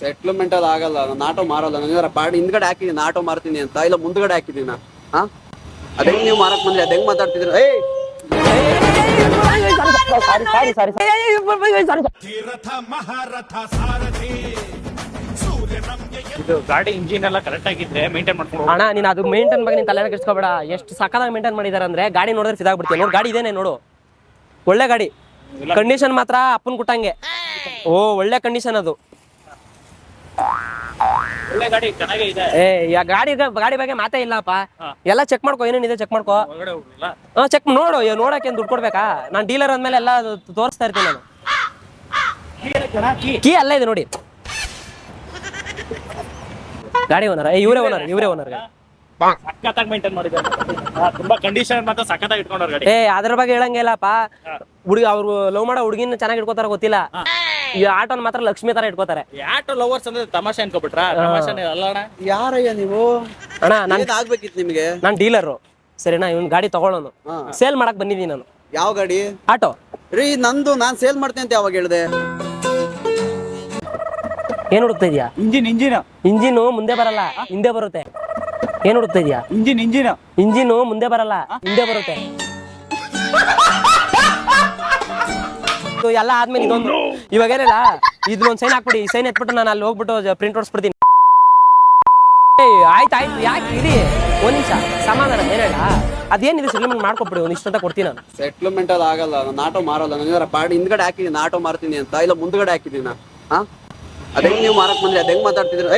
Settlement ಅದು ಆಗಲ್ಲ, ನಾನು ಆಟೋ ಮಾರಲ್ಲ. ನನಗೆ ಪಾಡಿ ಹಿಂದ್ಗಡೆ ಹಾಕಿದೀನಿ ಆಟೋ ಮಾರ್ತೀನಿ ಅಂತ, ಇಲ್ಲ ಮುಂದ್ಗಡೆ ಹಾಕಿದೀನ? ಹಾ, ಅದೇ ನೀವು ಮಾರಕ್ ಬಂದ್ರಿ, ಅದ್ ಹೆಂಗ್ ಮಾತಾಡ್ತಿದ್ರ? ಇದು ಗಾಡಿ ಇಂಜಿನ್ ಎಲ್ಲ ಕರೆಕ್ಟ್ ಆಗಿದ್ರೆ ಮೇಂಟೈನ್ ಮಾಡ್ಕೊಂಡು ಅಣ್ಣ ನೀನ್ ಅದು ಮೇಂಟೈನ್ ಬಗ್ಗೆ ನೀನ್ ತಲೆನ ಕೆಡ್ಸ್ಕೊಬೇಡ. ಎಷ್ಟು ಸಕ್ಕದಾಗಿ ಮೇಂಟೈನ್ ಮಾಡಿದಾರೆ ಅಂದ್ರೆ ಗಾಡಿ ನೋಡಿದ್ರೆ ಸಿದಾಗ್ಬಿಡ್ತೀವಿ. ನೋಡು ಗಾಡಿ ಇದೇನೆ ನೋಡು, ಒಳ್ಳೆ ಗಾಡಿ. ಕಂಡೀಷನ್ ಮಾತ್ರ ಅಪ್ಪನ್ ಕುಟ್ಟಂಗೆ. ಓ ಒಳ್ಳೆ ಕಂಡೀಷನ್ ಅದು. ಒಳ್ಳೆ ಗಾಡಿ ಚೆನ್ನಾಗೇ ಇದೆ. ಗಾಡಿ ಬಗ್ಗೆ ಮಾತೇ ಇಲ್ಲಪ್ಪ. ಎಲ್ಲ ಚೆಕ್ ಮಾಡ್ಕೋ, ಏನೇನಿದೆ ಚೆಕ್ ಮಾಡ್ಕೋ. ಒಳಗಡೆ ಹೋಗ್ಲಿಲ್ಲ. ಚೆಕ್ ನೋಡು, ನೋಡಕ್ಕೆ ದುಡ್ಡು ಕೊಡ್ಬೇಕಾ? ನಾನು ಡೀಲರ್ ಅಂದ್ಮೇಲೆ ಎಲ್ಲ ತೋರಿಸ್ತಾ ಇರ್ತೀನಿ ನಾನು. ಕೀ ಅಲ್ಲೇ ಇದೆ ನೋಡಿ. ಗಾಡಿ ಓನರ್ ಇವರೇ ಓನರ್. ಸಖತ್ತಾಗಿ ಮೇಂಟೈನ್ ಮಾಡಿದ್ದಾರೆ. ತುಂಬಾ ಕಂಡೀಷನ್ ಮಾತ್ರ ಸಖತ್ತಾಗಿ ಇಟ್ಕೊಂಡವ್ರ ಗಾಡಿ. ಅದ್ರ ಬಗ್ಗೆ ಹೇಳಂಗಿಲ್ಲಪ್ಪ. ಹುಡುಗಿ ಅವ್ರು ಲವ್ ಮಾಡೋ ಹುಡುಗಿನ ಚೆನ್ನಾಗಿ ಇಟ್ಕೋತಾರ ಗೊತ್ತಿಲ್ಲ. ಈ ಆಟೋನ್ ಮಾತ್ರ ಲಕ್ಷ್ಮಿ ತರ ಇಟ್ಕೋತಾರೆ. ಆಟೋ ಲವರ್ಸ್ ಅಂದ್ರೆ ತಮಾಷೆ ಅನ್ಕೋಬಿಟ್ರ? ತಮಾಷೆ ಅಲ್ಲ ಅಣ್ಣ. ಯಾರಯ್ಯ ನೀವು? ಅಣ್ಣ ನಾನು ಆಗ್ಬೇಕಿತ್ತು ನಿಮ್ಗೆ. ನಾನು ಡೀಲರು ಸರಿನಾ, ಇವ್ನ ಗಾಡಿ ತಗೊಳ್ಳೋನು, ಸೇಲ್ ಮಾಡಕ್ ಬಂದಿದ್ದೀನಿ ನಾನು. ಯಾವ ಗಾಡಿ? ಆಟೋ ರೀ ನಂದು, ನಾನ್ ಸೇಲ್ ಮಾಡ್ತೇನೆ ಅಂತ ಯಾವಾಗ ಹೇಳ್ದೆ? ಏನ್ ಹುಡುಕ್ತಾ ಇದೀಯಾ? ಇಂಜಿನ್ ಮುಂದೆ ಬರಲ್ಲ, ಹಿಂದೆ ಬರುತ್ತೆ. ಏನ್ ಹುಡುಕ್ತಾ ಇದೀಯಾ? ಇಂಜಿನ್ ಮುಂದೆ ಬರಲ್ಲ, ಹಿಂದೆ ಬರುತ್ತೆ. ಎಲ್ಲ ಆದ್ಮೇಲೆ ಇದೊಂದು ಇವಾಗ ಏನಿಲ್ಲ, ಇದೊಂದು ಸೈನ್ ಹಾಕ್ಬಿಡಿ. ಈ ಸೈನ್ ಎತ್ಬಿಟ್ಟು ನಾನು ಅಲ್ಲಿ ಹೋಗ್ಬಿಟ್ಟು ಪ್ರಿಂಟ್ ಹೊಡ್ಸ್ಬಿಡ್ತೀನಿ. ಆಯ್ತು ಯಾಕೆ ಇರಿ ಒಂದ್ ನಿಮಿಷ ಸಮಾಧಾನ. ಏನೇಳ ಅದೇನಿದೆ ಸೆಟ್ಲ್ಮೆಂಟ್ ಮಾಡ್ಕೊಬಿಡಿ, ಒಂದ್ ಇಷ್ಟ ಅಂತ ಕೊಡ್ತೀನಿ ನಾನು. ಸೆಟ್ಲ್ಮೆಂಟ್ ಅದು ಆಗಲ್ಲ, ನಾನು ಆಟೋ ಮಾರಲ್ಲ. ನನಗೆ ಪಾಡಿ ಹಿಂದ್ಗಡೆ ಹಾಕಿದೀನಿ ಆಟೋ ಮಾರ್ತೀನಿ ಅಂತ, ಇಲ್ಲ ಮುಂದ್ಗಡೆ ಹಾಕಿದೀನ? ಹಾ, ಅದೇ ನೀವು ಮಾರಕ್ ಬಂದ್ರಿ, ಅದ್ ಹೆಂಗ್ ಮಾತಾಡ್ತಿದ್ರ?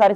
ಸಾರಿ